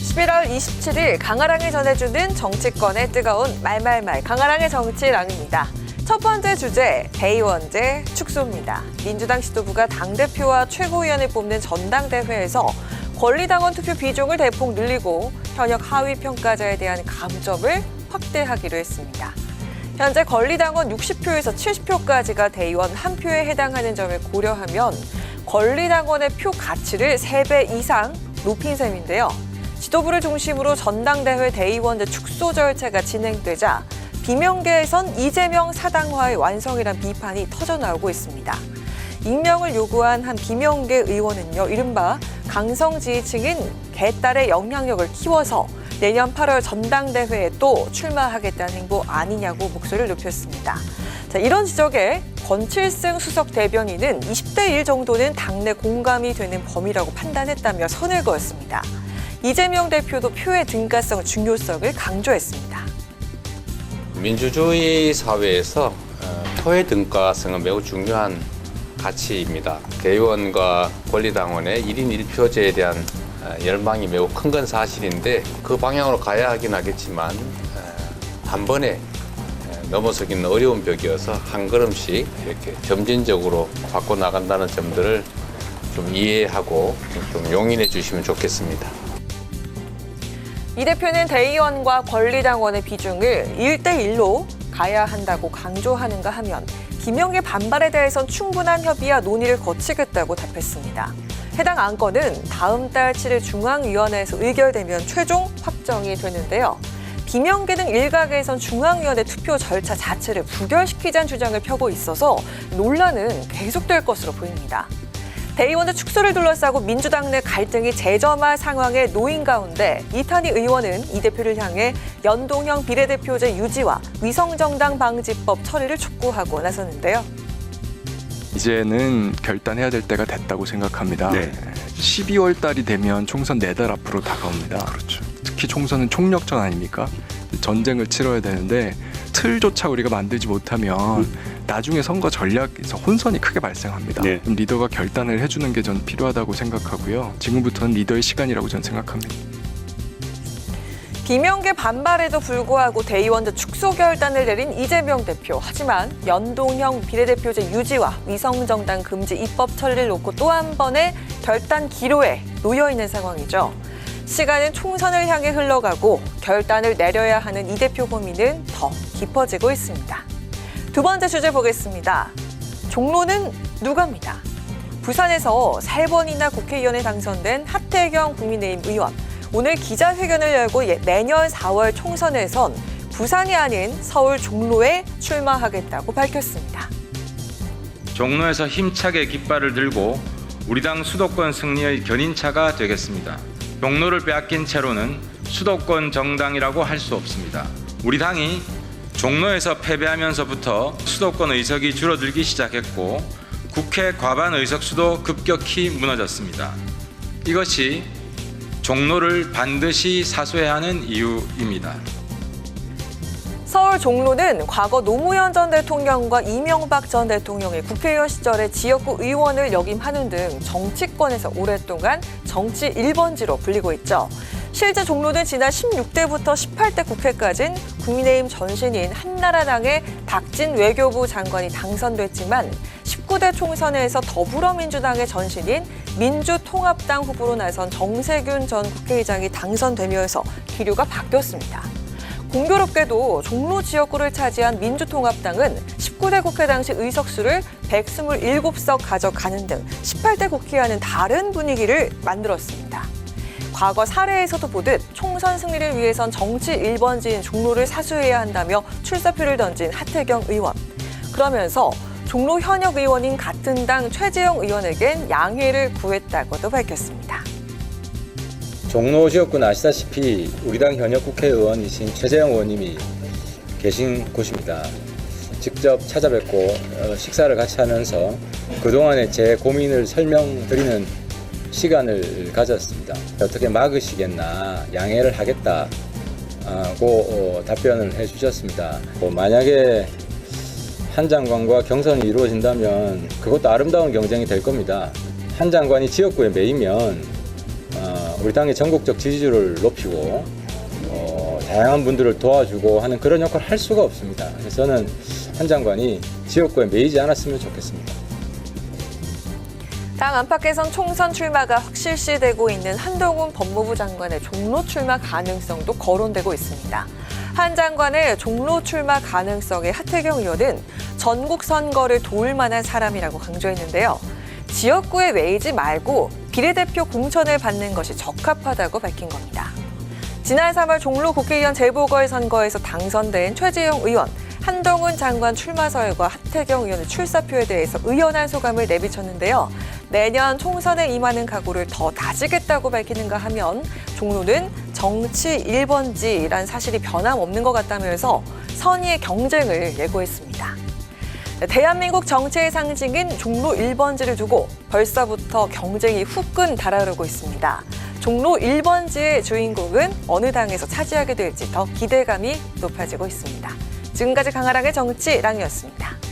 11월 27일 강아랑이 전해주는 정치권의 뜨거운 말말말 강아랑의 정치랑입니다. 첫 번째 주제, 대의원제 축소입니다. 민주당 지도부가 당대표와 최고위원을 뽑는 전당대회에서 권리당원 투표 비중을 대폭 늘리고 현역 하위 평가자에 대한 감점을 확대하기로 했습니다. 현재 권리당원 60표에서 70표까지가 대의원 1표에 해당하는 점을 고려하면 권리당원의 표 가치를 3배 이상 높인 셈인데요. 지도부를 중심으로 전당대회 대의원제 축소 절차가 진행되자 비명계에선 이재명 사당화의 완성이란 비판이 터져나오고 있습니다. 임명을 요구한 한 비명계 의원은요, 이른바 강성 지지층인 개딸의 영향력을 키워서 내년 8월 전당대회에 또 출마하겠다는 행보 아니냐고 목소리를 높였습니다. 자, 이런 지적에 권칠승 수석 대변인은 20대 1 정도는 당내 공감이 되는 범위라고 판단했다며 선을 그었습니다. 이재명 대표도 표의 등가성, 중요성을 강조했습니다. 민주주의 사회에서 표의 등가성은 매우 중요한 가치입니다. 대의원과 권리당원의 1인 1표제에 대한 열망이 매우 큰 건 사실인데 그 방향으로 가야 하긴 하겠지만 한 번에 넘어서기는 어려운 벽이어서 한 걸음씩 이렇게 점진적으로 바꿔나간다는 점들을 좀 이해하고 좀 용인해 주시면 좋겠습니다. 이 대표는 대의원과 권리당원의 비중을 1대1로 가야 한다고 강조하는가 하면 김영길 반발에 대해선 충분한 협의와 논의를 거치겠다고 답했습니다. 해당 안건은 다음 달 7일 중앙위원회에서 의결되면 최종 확정이 되는데요. 비명계 등 일각에선 중앙위원회 투표 절차 자체를 부결시키자는 주장을 펴고 있어서 논란은 계속될 것으로 보입니다. 대의원의 축소를 둘러싸고 민주당 내 갈등이 재점화 상황에 놓인 가운데 이탄희 의원은 이 대표를 향해 연동형 비례대표제 유지와 위성정당 방지법 처리를 촉구하고 나섰는데요. 이제는 결단해야 될 때가 됐다고 생각합니다. 네. 12월 달이 되면 총선 4달 앞으로 다가옵니다. 그렇죠. 특히 총선은 총력전 아닙니까? 전쟁을 치러야 되는데 틀조차 우리가 만들지 못하면 나중에 선거 전략에서 혼선이 크게 발생합니다. 네. 좀 리더가 결단을 해주는 게 전 필요하다고 생각하고요. 지금부터는 리더의 시간이라고 저는 생각합니다. 비명계 반발에도 불구하고 대의원제 축소 결단을 내린 이재명 대표. 하지만 연동형 비례대표제 유지와 위성정당 금지 입법 처리를 놓고 또 한 번의 결단 기로에 놓여 있는 상황이죠. 시간은 총선을 향해 흘러가고 결단을 내려야 하는 이 대표 고민은 더 깊어지고 있습니다. 두 번째 주제 보겠습니다. 종로는 누가입니다. 부산에서 3번이나 국회의원에 당선된 하태경 국민의힘 의원. 오늘 기자회견을 열고 내년 4월 총선에선 부산이 아닌 서울 종로에 출마하겠다고 밝혔습니다. 종로에서 힘차게 깃발을 들고 우리 당 수도권 승리의 견인차가 되겠습니다. 종로를 빼앗긴 채로는 수도권 정당이라고 할 수 없습니다. 우리 당이 종로에서 패배하면서부터 수도권 의석이 줄어들기 시작했고 국회 과반 의석수도 급격히 무너졌습니다. 이것이 종로를 반드시 사수해야 하는 이유입니다. 서울 종로는 과거 노무현 전 대통령과 이명박 전 대통령의 국회의원 시절에 지역구 의원을 역임하는 등 정치권에서 오랫동안 정치 1번지로 불리고 있죠. 실제 종로는 지난 16대부터 18대 국회까지는 국민의힘 전신인 한나라당의 박진 외교부 장관이 당선됐지만 19대 총선에서 더불어민주당의 전신인 민주통합당 후보로 나선 정세균 전 국회의장이 당선되면서 기류가 바뀌었습니다. 공교롭게도 종로 지역구를 차지한 민주통합당은 19대 국회 당시 의석수를 127석 가져가는 등 18대 국회와는 다른 분위기를 만들었습니다. 과거 사례에서도 보듯 총선 승리를 위해선 정치 1번지인 종로를 사수해야 한다며 출사표를 던진 하태경 의원. 그러면서 종로 현역 의원인 같은 당 최재형 의원에겐 양해를 구했다고도 밝혔습니다. 종로 지역구는 아시다시피 우리 당 현역 국회의원이신 최재형 의원님이 계신 곳입니다. 직접 찾아뵙고 식사를 같이 하면서 그동안의 제 고민을 설명드리는 시간을 가졌습니다. 어떻게 막으시겠나, 양해를 하겠다고 답변을 해주셨습니다. 만약에 한 장관과 경선이 이루어진다면 그것도 아름다운 경쟁이 될 겁니다. 한 장관이 지역구에 매이면 우리 당의 전국적 지지율을 높이고 다양한 분들을 도와주고 하는 그런 역할을 할 수가 없습니다. 그래서 저는 한 장관이 지역구에 매이지 않았으면 좋겠습니다. 당 안팎에선 총선 출마가 확실시되고 있는 한동훈 법무부 장관의 종로 출마 가능성도 거론되고 있습니다. 한 장관의 종로 출마 가능성에 하태경 의원은 전국 선거를 도울 만한 사람이라고 강조했는데요. 지역구에 매이지 말고 비례대표 공천을 받는 것이 적합하다고 밝힌 겁니다. 지난 3월 종로 국회의원 재보궐선거에서 당선된 최재형 의원, 한동훈 장관 출마설과 하태경 의원의 출사표에 대해서 의연한 소감을 내비쳤는데요. 내년 총선에 임하는 각오를 더 다지겠다고 밝히는가 하면 종로는 정치 1번지란 사실이 변함없는 것 같다면서 선의의 경쟁을 예고했습니다. 대한민국 정치의 상징인 종로 1번지를 두고 벌써부터 경쟁이 후끈 달아오르고 있습니다. 종로 1번지의 주인공은 어느 당에서 차지하게 될지 더 기대감이 높아지고 있습니다. 지금까지 강아랑의 정치랑이었습니다.